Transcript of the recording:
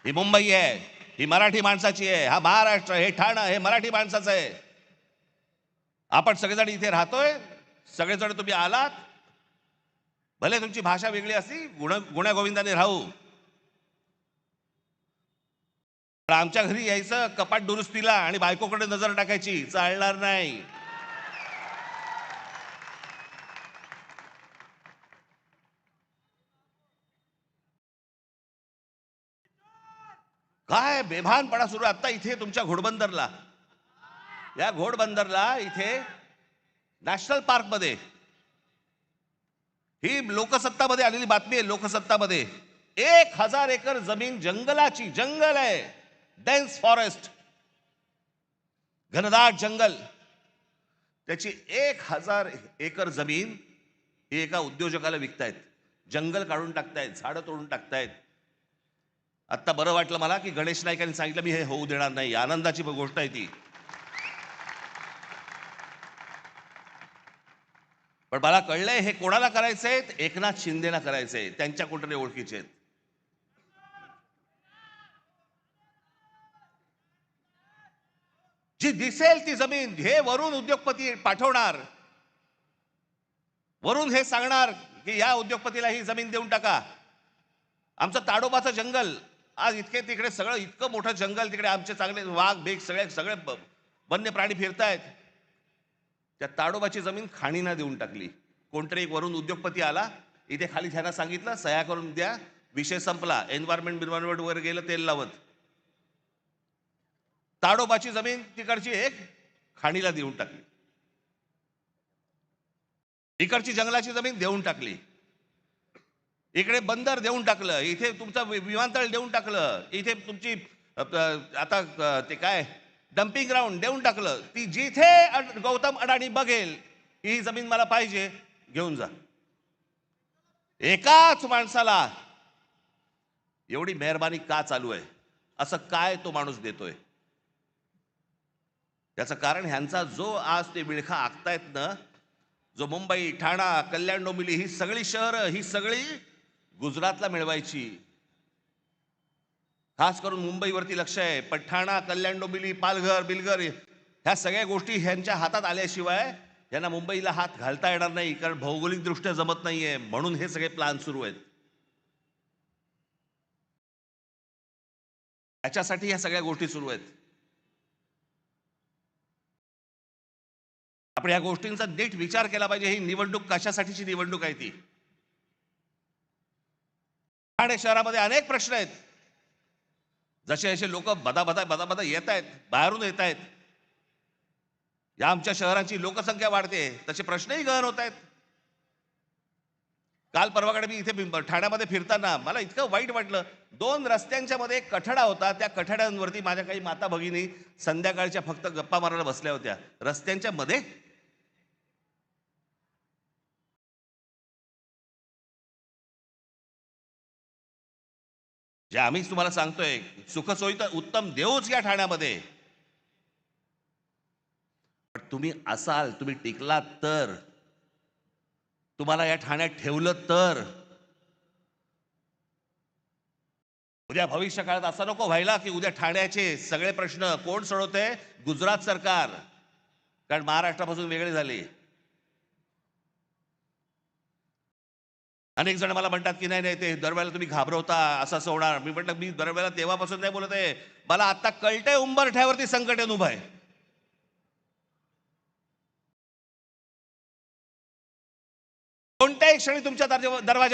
ही मुंबई आहे, ही मराठी माणसाची आहे, हा महाराष्ट्र, हे ठाणं हे मराठी माणसाचं आहे. आपण सगळेजण इथे राहतोय, सगळेजण तुम्ही आलात, भले तुमची भाषा वेगळी असली, गुण्यागोविंदाने राहू. पण आमच्या घरी यायचं कपाट दुरुस्तीला आणि बायकोकडे नजर टाकायची, चालणार नाही. काय बेभानपणा सुरू आता इथे तुमच्या घोडबंदरला, या घोडबंदरला इथे नॅशनल पार्क मध्ये, ही लोकसत्तामध्ये आलेली बातमी आहे. लोकसत्तामध्ये 1000 एकर जमीन जंगलाची, जंगल आहे, डेन्स फॉरेस्ट, घनदाट जंगल, त्याची 1000 एकर जमीन ही एका उद्योजकाला विकतायत. जंगल काढून टाकतायत, झाडं तोडून टाकतायत. आता बरं वाटलं मला की गणेश नाईकांनी सांगितलं मी हे होऊ देणार नाही. आनंदाची गोष्ट आहे ती. पण मला कळलंय हे कोणाला करायचंय, एकनाथ शिंदेना करायचंय, त्यांच्या कुठे ओळखीचे आहेत. जी दिसेल ती जमीन हे वरून उद्योगपती पाठवणार, वरून हे सांगणार की या उद्योगपतीला ही जमीन देऊन टाका. आमचं ताडोबाचं जंगल आज इतके तिकडे सगळं इतकं मोठं जंगल, तिकडे आमचे चांगले वाघ बेग सगळे सगळे वन्य प्राणी फिरतायत. त्या ताडोबाची जमीन खाणींना देऊन टाकली. कोणतरी एक वरून उद्योगपती आला, इथे खाली त्यांना सांगितलं सह्या करून द्या, विषय संपला. एन्व्हायरमेंट वर गेलं तेल लावत. ताडोबाची जमीन तिकडची एक खाणीला देऊन टाकली, इकडची जंगलाची जमीन देऊन टाकली, इकडे बंदर देऊन टाकलं, इथे तुमचं विमानतळ देऊन टाकलं, इथे तुमची आता ते काय डम्पिंग ग्राउंड देऊन टाकलं. ती जिथे गौतम अडाणी बघेल ही जमीन मला पाहिजे, घेऊन जा. एकाच माणसाला एवढी मेहरबानी का चालू आहे? असं काय तो माणूस देतोय? त्याचं कारण ह्यांचा जो आज ते विळखा आखतायत ना, जो मुंबई, ठाणा, कल्याण, डोंबिवली ही सगळी शहरं ही सगळी गुजरातला मिळवायची. खास करून मुंबईवरती लक्ष आहे. पण ठाणा, कल्याण, डोंबिवली, पालघर, बिलघर ह्या सगळ्या गोष्टी ह्यांच्या हातात आल्याशिवाय यांना मुंबईला हात घालता येणार नाही, कारण भौगोलिक दृष्ट्या जमत नाहीये. म्हणून हे सगळे प्लान सुरू आहेत. त्याच्यासाठी ह्या सगळ्या गोष्टी सुरू आहेत. आपण या गोष्टींचा नीट विचार केला पाहिजे. ही निवडणूक कशासाठीची निवडणूक आहे ती? ठाणे शहरामध्ये अनेक प्रश्न आहेत. जसे असे लोक बदा येत आहेत, बाहेरून येत आहेत, या आमच्या शहराची लोकसंख्या वाढते, तसे प्रश्नही गहन होत आहेत. काल परवाकडे मी इथे ठाण्यामध्ये फिरताना मला इतकं वाईट वाटलं. 2 रस्त्यांच्या मध्ये एक कठडा होता. त्या कठड्यांवरती माझ्या काही माता भगिनी संध्याकाळच्या फक्त गप्पा मारायला बसल्या होत्या, रस्त्यांच्या मध्ये. जे आम्हीच तुम्हाला सांगतोय, सुखसोयी तर उत्तम देऊच या ठाण्यामध्ये. पण तुम्ही असाल, तुम्ही टिकलात तर, तुम्हाला या ठाण्यात ठेवलं तर, उद्या भविष्य काळात असं नको व्हायला की उद्या ठाण्याचे सगळे प्रश्न कोण सोडवते? गुजरात सरकार. कारण महाराष्ट्रापासून वेगळे झाले. अनेक जण मला म्हणतात की नाही नाही ते दरवेळेला तुम्ही घाबरवता, असं असं होणार. मी म्हटलं मी दरवेळेला तेव्हापासून नाही बोलत आहे, मला आता कळतंय उंबरठ्यावरती संकट येऊन उभं आहे. कोणत्याही क्षणी तुमच्या दरवाज्यावर